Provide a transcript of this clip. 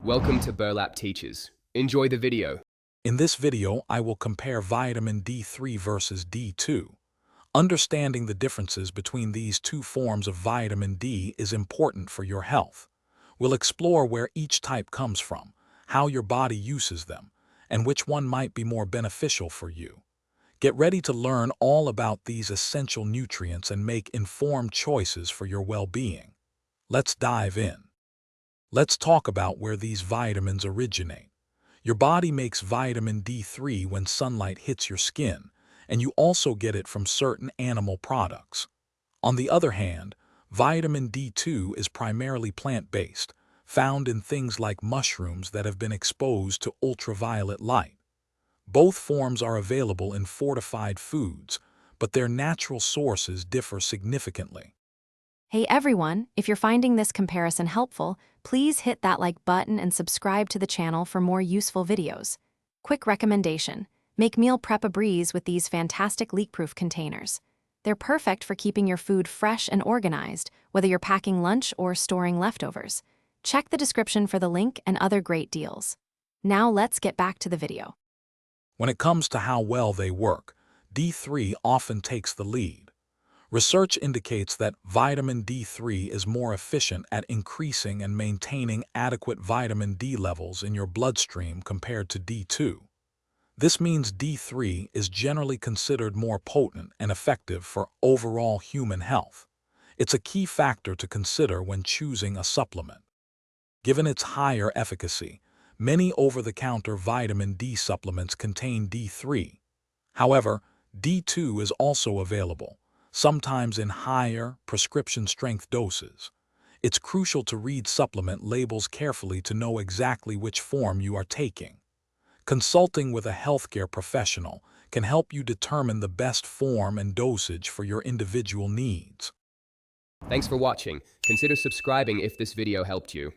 Welcome to Burlap Teachers. Enjoy the video. In this video, I will compare vitamin D3 versus D2. Understanding the differences between these two forms of vitamin D is important for your health. We'll explore where each type comes from, how your body uses them, and which one might be more beneficial for you. Get ready to learn all about these essential nutrients and make informed choices for your well-being. Let's dive in. Let's talk about where these vitamins originate. Your body makes vitamin D3 when sunlight hits your skin, and you also get it from certain animal products. On the other hand, vitamin D2 is primarily plant-based, found in things like mushrooms that have been exposed to ultraviolet light. Both forms are available in fortified foods, but their natural sources differ significantly. Hey everyone, if you're finding this comparison helpful, please hit that like button and subscribe to the channel for more useful videos. Quick recommendation: make meal prep a breeze with these fantastic leak-proof containers. They're perfect for keeping your food fresh and organized, whether you're packing lunch or storing leftovers. Check the description for the link and other great deals. Now let's get back to the video. When it comes to how well they work, D3 often takes the lead. Research indicates that vitamin D3 is more efficient at increasing and maintaining adequate vitamin D levels in your bloodstream compared to D2. This means D3 is generally considered more potent and effective for overall human health. It's a key factor to consider when choosing a supplement. Given its higher efficacy, many over-the-counter vitamin D supplements contain D3. However, D2 is also available, sometimes in higher, prescription-strength doses. It's crucial to read supplement labels carefully to know exactly which form you are taking. Consulting with a healthcare professional can help you determine the best form and dosage for your individual needs. Thanks for watching. Consider subscribing if this video helped you.